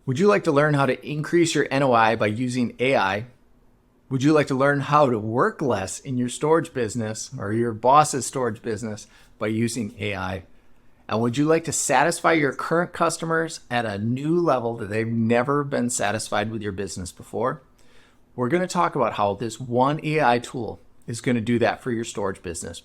Would you like to learn how to increase your NOI by using AI? Would you like to learn how to work less in your storage business or your boss's storage business by using AI? And would you like to satisfy your current customers at a new level that they've never been satisfied with your business before? We're going to talk about how this one AI tool is going to do that for your storage business.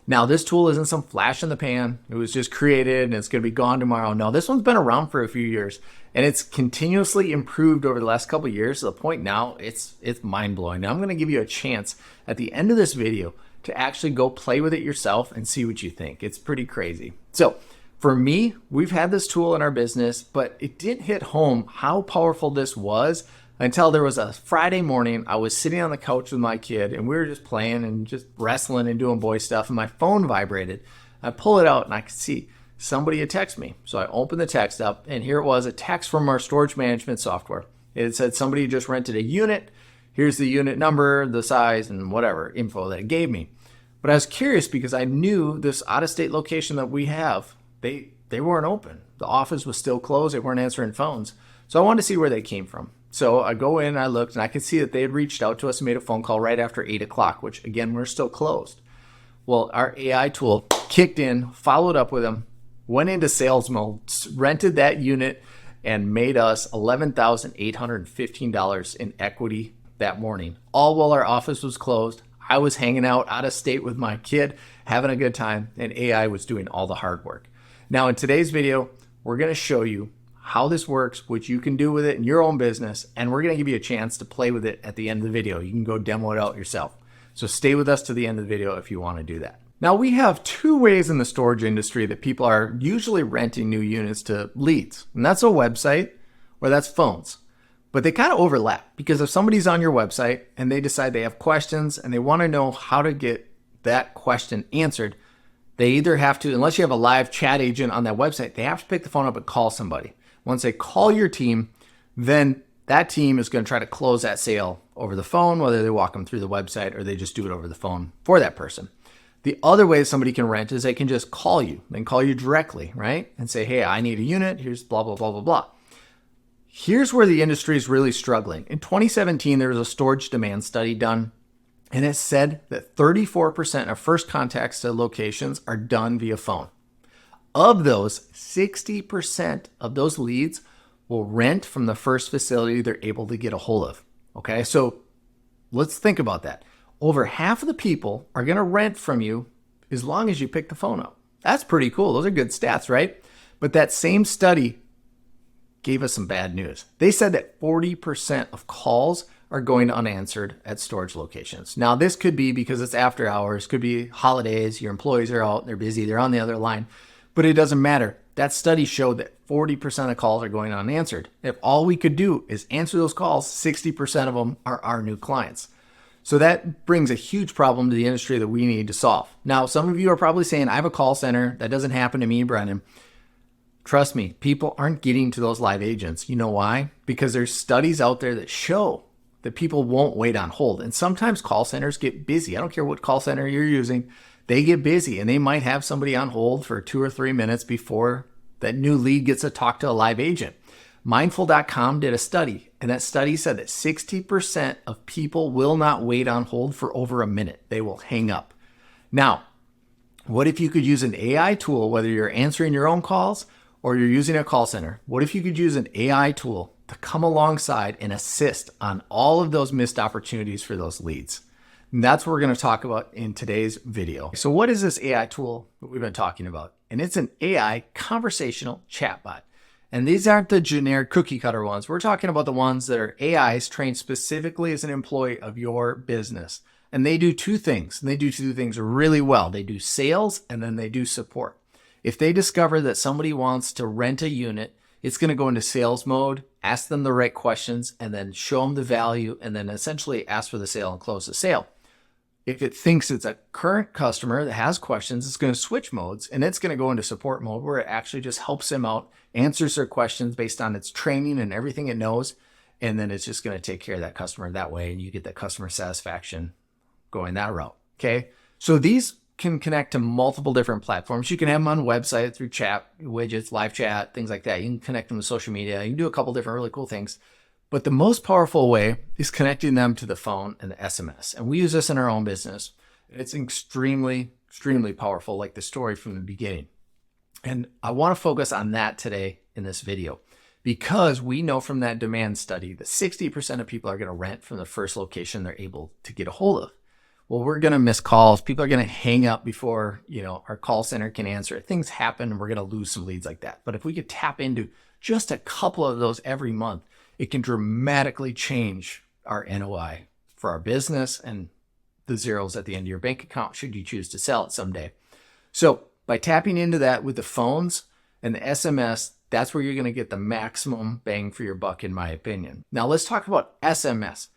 Now, this tool isn't some flash in the pan. It was just created and it's going to be gone tomorrow. No, this one's been around for a few years and it's continuously improved over the last couple of years to the point now it's mind-blowing. Now, I'm going to give you a chance at the end of this video to actually go play with it yourself and see what you think. It's pretty crazy. So for me, we've had this tool in our business, but it didn't hit home how powerful this was until there was a Friday morning. I was sitting on the couch with my kid and we were just playing and just wrestling and doing boy stuff, and my phone vibrated. I pull it out and I could see somebody had texted me. So I opened the text up and here it was, a text from our storage management software. It said somebody just rented a unit. Here's the unit number, the size, and whatever info that it gave me. But I was curious because I knew this out-of-state location that we have, they weren't open. The office was still closed. They weren't answering phones. So I wanted to see where they came from. So I go in, I looked, and I could see that they had reached out to us and made a phone call right after 8 o'clock, which again, we're still closed. Well, our AI tool kicked in, followed up with them, went into sales mode, rented that unit, and made us $11,815 in equity that morning. All while our office was closed. I was hanging out of state with my kid, having a good time, and AI was doing all the hard work. Now, in today's video, we're going to show you how this works, what you can do with it in your own business, and we're going to give you a chance to play with it at the end of the video. You can go demo it out yourself. So stay with us to the end of the video if you want to do that. Now, we have two ways in the storage industry that people are usually renting new units to leads, and that's a website or that's phones. But they kind of overlap because if somebody's on your website and they decide they have questions and they want to know how to get that question answered, they either have to, unless you have a live chat agent on that website, they have to pick the phone up and call somebody. Once they call your team, then that team is going to try to close that sale over the phone, whether they walk them through the website or they just do it over the phone for that person. The other way somebody can rent is they can just call you. They can call you directly, right? And say, hey, I need a unit. Here's blah, blah, blah, blah, blah. Here's where the industry is really struggling. In 2017, there was a storage demand study done, and it said that 34% of first contacts to locations are done via phone. Of those, 60% of those leads will rent from the first facility they're able to get a hold of. Okay, so let's think about that. Over half of the people are going to rent from you as long as you pick the phone up. That's pretty cool. Those are good stats, right? But that same study gave us some bad news. They said that 40% of calls are going unanswered at storage locations. Now, this could be because it's after hours, could be holidays, your employees are out, they're busy, they're on the other line. But it doesn't matter. That study showed that 40% of calls are going unanswered. If all we could do is answer those calls, 60% of them are our new clients. So that brings a huge problem to the industry that we need to solve. Now, some of you are probably saying, I have a call center. That doesn't happen to me, Brennan. Trust me, people aren't getting to those live agents. You know why? Because there's studies out there that show that people won't wait on hold. And sometimes call centers get busy. I don't care what call center you're using. They get busy and they might have somebody on hold for 2 or 3 minutes before that new lead gets to talk to a live agent. Mindful.com did a study, and that study said that 60% of people will not wait on hold for over a minute. They will hang up. Now, what if you could use an AI tool, whether you're answering your own calls or you're using a call center? What if you could use an AI tool to come alongside and assist on all of those missed opportunities for those leads? And that's what we're going to talk about in today's video. So what is this AI tool that we've been talking about? And it's an AI conversational chatbot. And these aren't the generic cookie cutter ones. We're talking about the ones that are AIs trained specifically as an employee of your business. And they do two things. And they do two things really well. They do sales and then they do support. If they discover that somebody wants to rent a unit, it's going to go into sales mode, ask them the right questions, and then show them the value, and then essentially ask for the sale and close the sale. If it thinks it's a current customer that has questions, it's going to switch modes and it's going to go into support mode where it actually just helps them out, answers their questions based on its training and everything it knows. And then it's just going to take care of that customer that way. And you get that customer satisfaction going that route. Okay. So these can connect to multiple different platforms. You can have them on a website through chat widgets, live chat, things like that. You can connect them to social media. You can do a couple different really cool things. But the most powerful way is connecting them to the phone and the SMS. And we use this in our own business. It's extremely, extremely powerful, like the story from the beginning. And I want to focus on that today in this video, because we know from that demand study that 60% of people are going to rent from the first location they're able to get a hold of. Well, we're going to miss calls. People are going to hang up before, our call center can answer. Things happen and we're going to lose some leads like that. But if we could tap into just a couple of those every month, it can dramatically change our NOI for our business and the zeros at the end of your bank account should you choose to sell it someday. So by tapping into that with the phones and the SMS, that's where you're going to get the maximum bang for your buck, in my opinion. Now let's talk about SMS.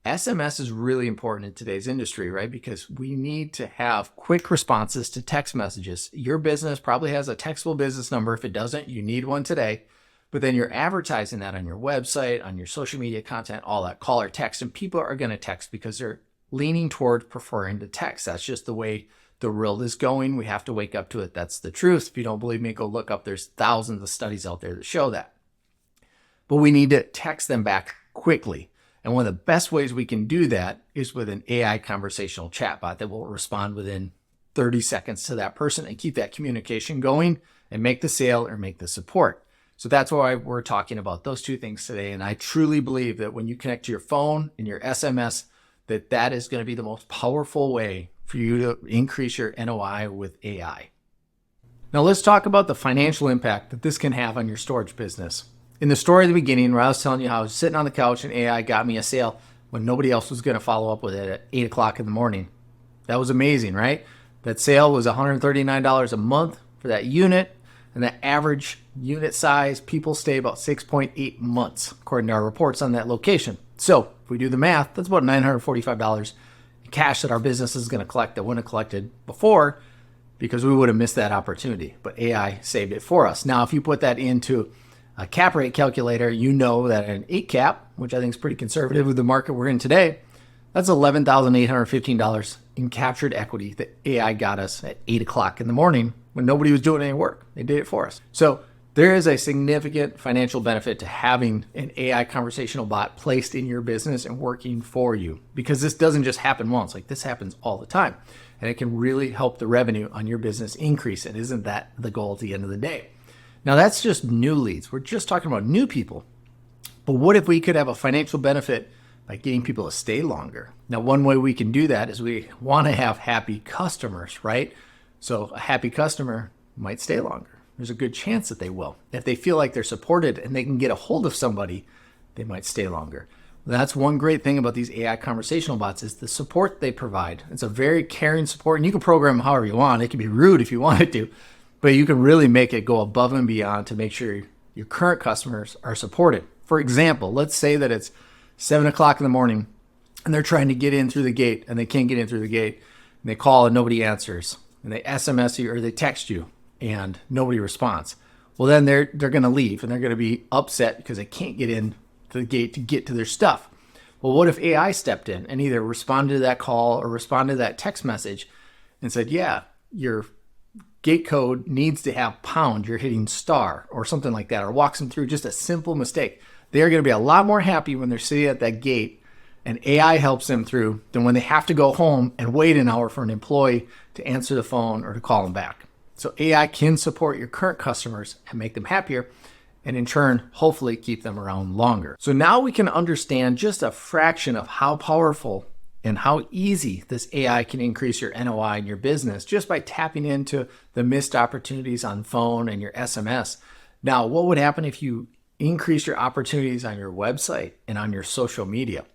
SMS is really important in today's industry, right? Because we need to have quick responses to text messages. Your business probably has a textable business number. If it doesn't, you need one today. But then you're advertising that on your website, on your social media content, all that, call or text. And people are going to text because they're leaning toward preferring to text. That's just the way the world is going. We have to wake up to it. That's the truth. If you don't believe me, go look up. There's thousands of studies out there that show that. But we need to text them back quickly. And one of the best ways we can do that is with an AI conversational chatbot that will respond within 30 seconds to that person and keep that communication going and make the sale or make the support. So that's why we're talking about those two things today. And I truly believe that when you connect to your phone and your SMS, that is going to be the most powerful way for you to increase your NOI with AI. Now let's talk about the financial impact that this can have on your storage business. In the story at the beginning, where I was telling you how I was sitting on the couch and AI got me a sale when nobody else was going to follow up with it at 8 o'clock in the morning. That was amazing, right? That sale was $139 a month for that unit. And the average unit size, people stay about 6.8 months, according to our reports on that location. So if we do the math, that's about $945 in cash that our business is going to collect that wouldn't have collected before because we would have missed that opportunity. But AI saved it for us. Now, if you put that into a cap rate calculator, you know that an 8 cap, which I think is pretty conservative with the market we're in today, that's $11,815 in captured equity that AI got us at 8 o'clock in the morning when nobody was doing any work. They did it for us. So there is a significant financial benefit to having an AI conversational bot placed in your business and working for you, because this doesn't just happen once. Like, this happens all the time, and it can really help the revenue on your business increase. And isn't that the goal at the end of the day? Now, that's just new leads. We're just talking about new people. But what if we could have a financial benefit by getting people to stay longer? Now, one way we can do that is we want to have happy customers, right? So a happy customer might stay longer. There's a good chance that they will. If they feel like they're supported and they can get a hold of somebody, they might stay longer. That's one great thing about these AI conversational bots is the support they provide. It's a very caring support, and you can program them however you want. It can be rude if you wanted to, but you can really make it go above and beyond to make sure your current customers are supported. For example, let's say that it's 7 o'clock in the morning and they're trying to get in through the gate and they can't get in through the gate, and they call and nobody answers, and they SMS you or they text you and nobody responds. Well, then they're going to leave and they're going to be upset because they can't get in to the gate to get to their stuff. Well, what if AI stepped in and either responded to that call or responded to that text message and said, yeah, your gate code needs to have pound, you're hitting star or something like that, or walks them through just a simple mistake. They're going to be a lot more happy when they're sitting at that gate and AI helps them through than when they have to go home and wait an hour for an employee to answer the phone or to call them back. So AI can support your current customers and make them happier, and in turn, hopefully keep them around longer. So now we can understand just a fraction of how powerful and how easy this AI can increase your NOI in your business just by tapping into the missed opportunities on phone and your SMS. Now, what would happen if you increase your opportunities on your website and on your social media?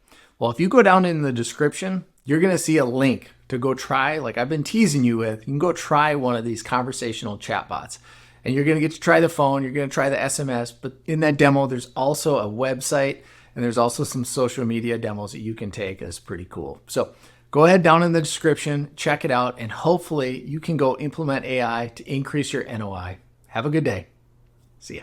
Well, if you go down in the description, you're going to see a link to go try, like I've been teasing you with, you can go try one of these conversational chatbots. And you're going to get to try the phone, you're going to try the SMS, but in that demo, there's also a website and there's also some social media demos that you can take. That's pretty cool. So go ahead down in the description, check it out, and hopefully you can go implement AI to increase your NOI. Have a good day. See ya.